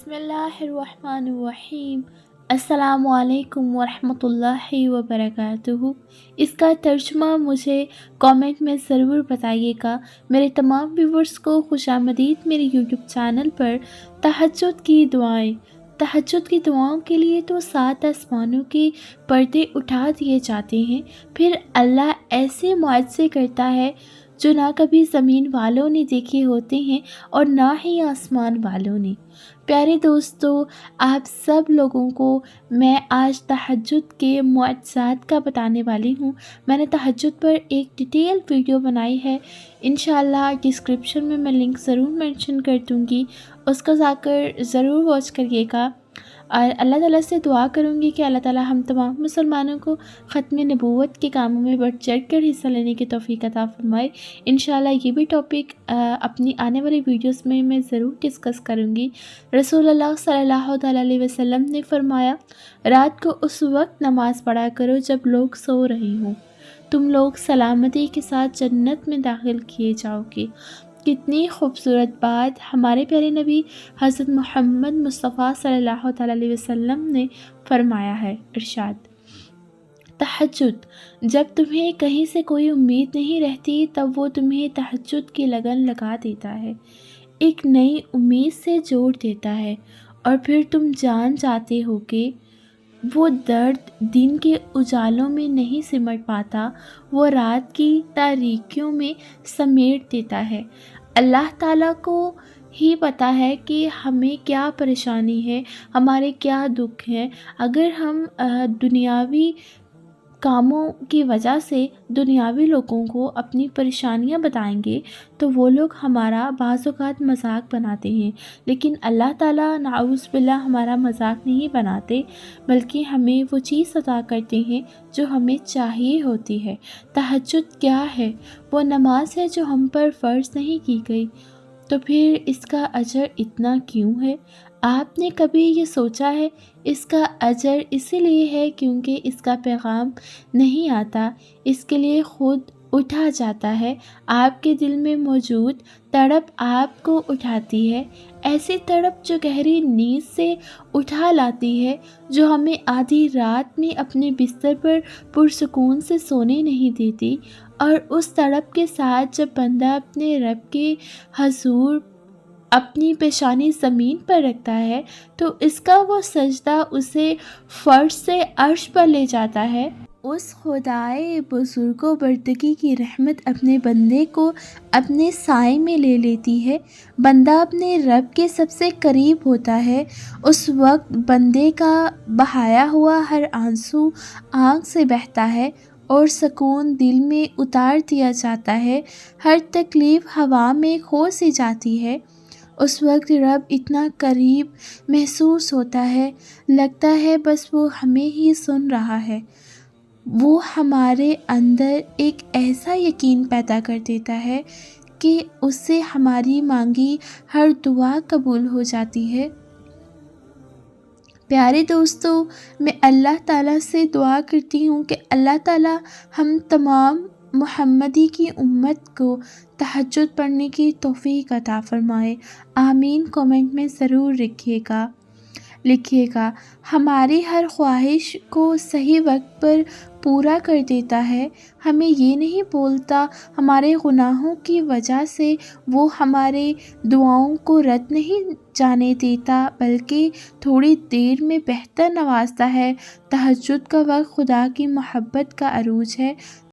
بسم اللہ الرحمن الرحیم۔ السلام علیکم ورحمۃ اللہ وبرکاتہ۔ اس کا ترجمہ مجھے کامنٹ میں ضرور بتائیے گا۔ میرے تمام ویورز کو خوش آمدید میرے یوٹیوب چینل پر۔ تہجد کی دعائیں۔ تہجد کی دعاؤں کے لیے تو 7 آسمانوں کے پردے اٹھا دیے جاتے ہیں، پھر اللہ ایسے معجزے کرتا ہے جو نہ کبھی زمین والوں نے دیکھے ہوتے ہیں اور نہ ہی آسمان والوں نے۔ پیارے دوستو، آپ سب لوگوں کو میں آج تہجد کے معجزات کا بتانے والی ہوں۔ میں نے تہجد پر ایک ڈیٹیل ویڈیو بنائی ہے، انشاءاللہ ڈسکرپشن میں لنک ضرور مینشن کر دوں گی، اس کو جا کر ضرور واچ کریے گا۔ اور اللہ تعالیٰ سے دعا کروں گی کہ اللہ تعالیٰ ہم تمام مسلمانوں کو ختم نبوت کے کاموں میں بڑھ چڑھ کر حصہ لینے کی توفیق عطا فرمائے۔ انشاءاللہ یہ بھی ٹاپک اپنی آنے والی ویڈیوز میں ضرور ڈسکس کروں گی۔ رسول اللہ صلی اللہ تعالیٰ علیہ وسلم نے فرمایا، رات کو اس وقت نماز پڑھا کرو جب لوگ سو رہے ہوں، تم لوگ سلامتی کے ساتھ جنت میں داخل کیے جاؤ گے۔ کتنی خوبصورت بات ہمارے پیارے نبی حضرت محمد مصطفیٰ صلی اللہ تعالیٰ علیہ وسلم نے فرمایا ہے۔ ارشاد، تہجد، جب تمہیں کہیں سے کوئی امید نہیں رہتی تب وہ تمہیں تہجد کی لگن لگا دیتا ہے، ایک نئی امید سے جوڑ دیتا ہے، اور پھر تم جان جاتے ہو کہ وہ درد دن کے اجالوں میں نہیں سمٹ پاتا، وہ رات کی تاریکیوں میں سمیٹ دیتا ہے۔ اللہ تعالیٰ کو ہی پتہ ہے کہ ہمیں کیا پریشانی ہے، ہمارے کیا دکھ ہیں۔ اگر ہم دنیاوی کاموں کی وجہ سے دنیاوی لوگوں کو اپنی پریشانیاں بتائیں گے تو وہ لوگ ہمارا بعض اوقات مذاق بناتے ہیں، لیکن اللہ تعالیٰ نعوذ باللہ ہمارا مذاق نہیں بناتے، بلکہ ہمیں وہ چیز عطا کرتے ہیں جو ہمیں چاہیے ہوتی ہے۔ تہجد کیا ہے؟ وہ نماز ہے جو ہم پر فرض نہیں کی گئی، تو پھر اس کا اجر اتنا کیوں ہے؟ آپ نے کبھی یہ سوچا ہے؟ اس کا اجر اسی لیے ہے کیونکہ اس کا پیغام نہیں آتا، اس کے لیے خود اٹھا جاتا ہے۔ آپ کے دل میں موجود تڑپ آپ کو اٹھاتی ہے، ایسی تڑپ جو گہری نیند سے اٹھا لاتی ہے، جو ہمیں آدھی رات میں اپنے بستر پر پرسکون سے سونے نہیں دیتی۔ اور اس تڑپ کے ساتھ جب بندہ اپنے رب کے حضور اپنی پیشانی زمین پر رکھتا ہے تو اس کا وہ سجدہ اسے فرش سے عرش پر لے جاتا ہے۔ اس خدائے بزرگ و بردگی کی رحمت اپنے بندے کو اپنے سائے میں لے لیتی ہے، بندہ اپنے رب کے سب سے قریب ہوتا ہے۔ اس وقت بندے کا بہایا ہوا ہر آنسو آنکھ سے بہتا ہے اور سکون دل میں اتار دیا جاتا ہے، ہر تکلیف ہوا میں کھو سی جاتی ہے۔ اس وقت رب اتنا قریب محسوس ہوتا ہے، لگتا ہے بس وہ ہمیں ہی سن رہا ہے۔ وہ ہمارے اندر ایک ایسا یقین پیدا کر دیتا ہے کہ اس سے ہماری مانگی ہر دعا قبول ہو جاتی ہے۔ پیارے دوستو، میں اللہ تعالیٰ سے دعا کرتی ہوں کہ اللہ تعالیٰ ہم تمام محمدی کی امت کو تہجد پڑھنے کی توفیق عطا فرمائے۔ آمین کامنٹ میں ضرور لکھیے گا۔ ہماری ہر خواہش کو صحیح وقت پر پورا کر دیتا ہے، ہمیں یہ نہیں بولتا، ہمارے گناہوں کی وجہ سے وہ ہمارے دعاؤں کو رد نہیں جانے دیتا، بلکہ تھوڑی دیر میں بہتر نوازتا ہے۔ تہجد کا وقت خدا کی محبت کا عروج ہے۔